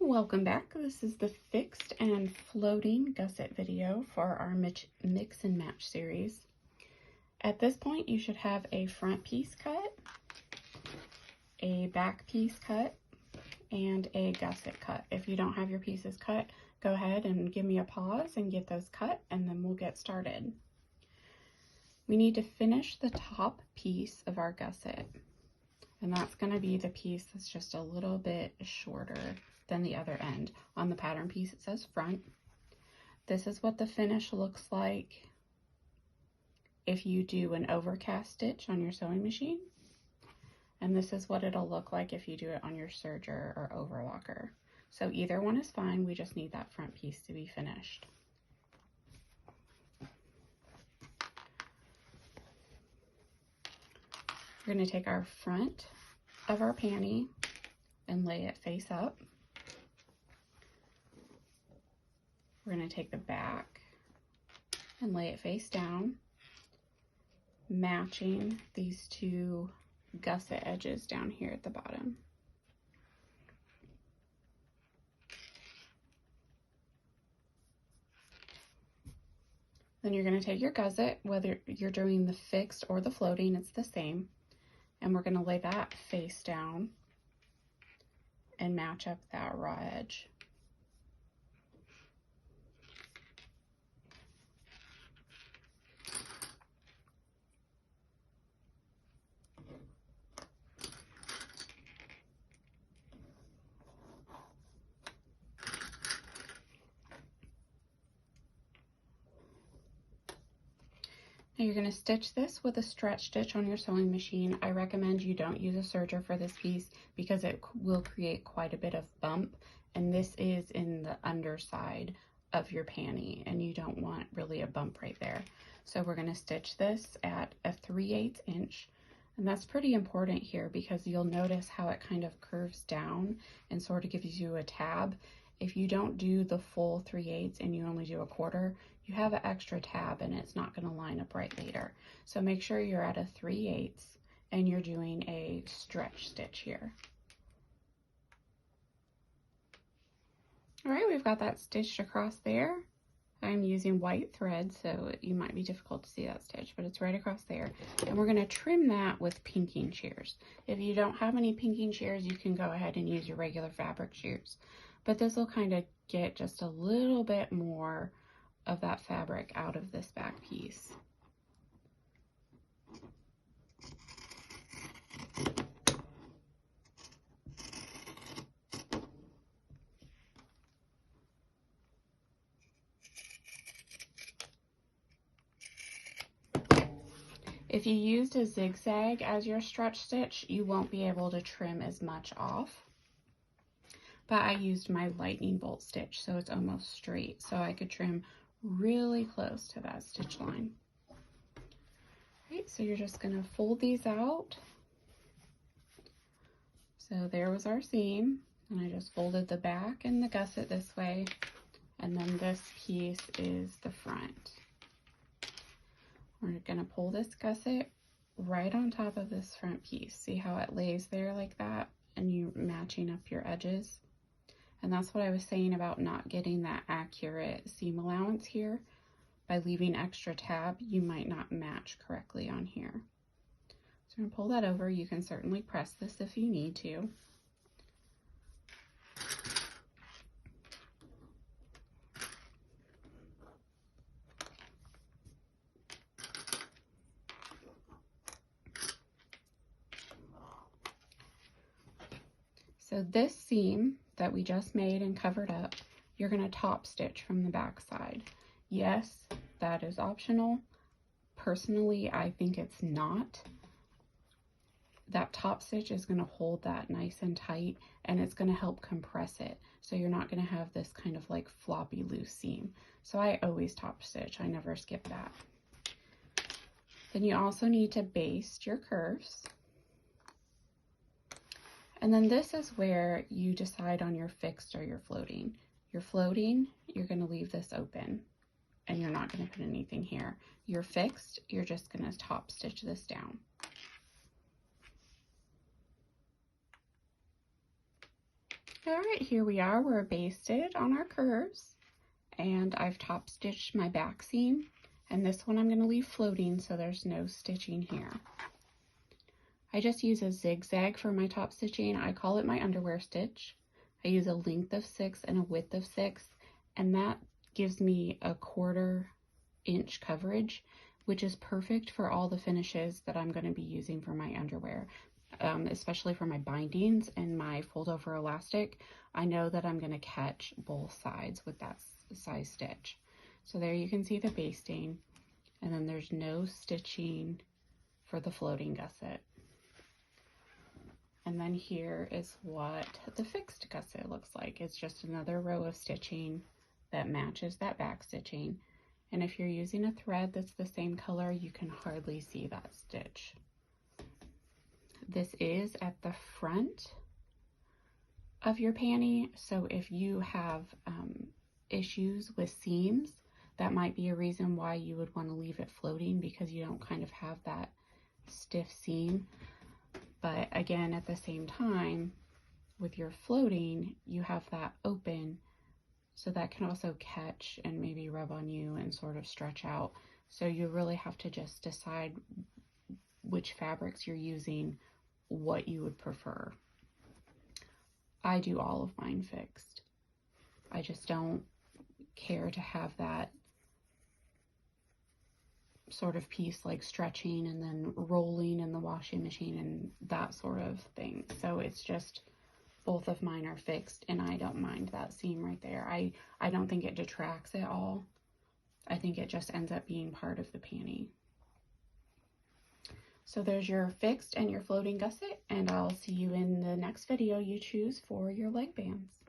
Welcome back. This is the fixed and floating gusset video for our mix and match series. At this point, you should have a front piece cut, a back piece cut, and a gusset cut. If you don't have your pieces cut, go ahead and give me a pause and get those cut, and then we'll get started. We need to finish the top piece of our gusset, and that's going to be the piece that's just a little bit shorter than the other end. On the pattern piece it says front. This is what the finish looks like if you do an overcast stitch on your sewing machine, and this is what it'll look like if you do it on your serger or overlocker. So either one is fine, we just need that front piece to be finished. We're going to take our front of our panty and lay it face up. We're going to take the back and lay it face down, matching these two gusset edges down here at the bottom. Then you're going to take your gusset, whether you're doing the fixed or the floating, it's the same, and we're going to lay that face down and match up that raw edge. Now you're going to stitch this with a stretch stitch on your sewing machine. I recommend you don't use a serger for this piece because it will create quite a bit of bump, and this is in the underside of your panty and you don't want really a bump right there. So we're going to stitch this at a 3/8 inch, and that's pretty important here because you'll notice how it kind of curves down and sort of gives you a tab. If you don't do the full 3/8 and you only do a quarter, you have an extra tab and it's not going to line up right later. So make sure you're at a 3/8 and you're doing a stretch stitch here. All right, we've got that stitched across there. I'm using white thread, so you might be difficult to see that stitch, but it's right across there. And we're going to trim that with pinking shears. If you don't have any pinking shears, you can go ahead and use your regular fabric shears. But this will kind of get just a little bit more of that fabric out of this back piece. If you used a zigzag as your stretch stitch, you won't be able to trim as much off. But I used my lightning bolt stitch, so it's almost straight, so I could trim really close to that stitch line. Right, so you're just going to fold these out. So there was our seam, and I just folded the back and the gusset this way, and then this piece is the front. We're going to pull this gusset right on top of this front piece. See how it lays there like that, and you're matching up your edges. And that's what I was saying about not getting that accurate seam allowance here. By leaving extra tab, you might not match correctly on here. So I'm going to pull that over. You can certainly press this if you need to. So this seam that we just made and covered up, you're going to top stitch from the back side. Yes, that is optional. Personally, I think it's not. That top stitch is going to hold that nice and tight, and it's going to help compress it. So you're not going to have this kind of like floppy loose seam. So I always top stitch. I never skip that. Then you also need to baste your curves. And then this is where you decide on your fixed or your floating. Your floating, you're going to leave this open and you're not going to put anything here. Your fixed, you're just going to top stitch this down. All right, here we are. We're basted on our curves, and I've top stitched my back seam, and this one I'm going to leave floating so there's no stitching here. I just use a zigzag for my top stitching. I call it my underwear stitch. I use a length of 6 and a width of 6, and that gives me a 1/4 inch coverage, which is perfect for all the finishes that I'm going to be using for my underwear, especially for my bindings and my fold over elastic. I know that I'm going to catch both sides with that size stitch. So there you can see the basting, and then there's no stitching for the floating gusset. And then here is what the fixed gusset looks like. It's just another row of stitching that matches that back stitching. And if you're using a thread that's the same color, you can hardly see that stitch. This is at the front of your panty, so if you have issues with seams, that might be a reason why you would want to leave it floating, because you don't kind of have that stiff seam. But again, at the same time, with your floating, you have that open, so that can also catch and maybe rub on you and sort of stretch out. So you really have to just decide which fabrics you're using, what you would prefer. I do all of mine fixed. I just don't care to have that sort of piece like stretching and then rolling in the washing machine and that sort of thing. So it's just, both of mine are fixed, and I don't mind that seam right there. I don't think it detracts at all. I think it just ends up being part of the panty. So there's your fixed and your floating gusset, and I'll see you in the next video you choose for your leg bands.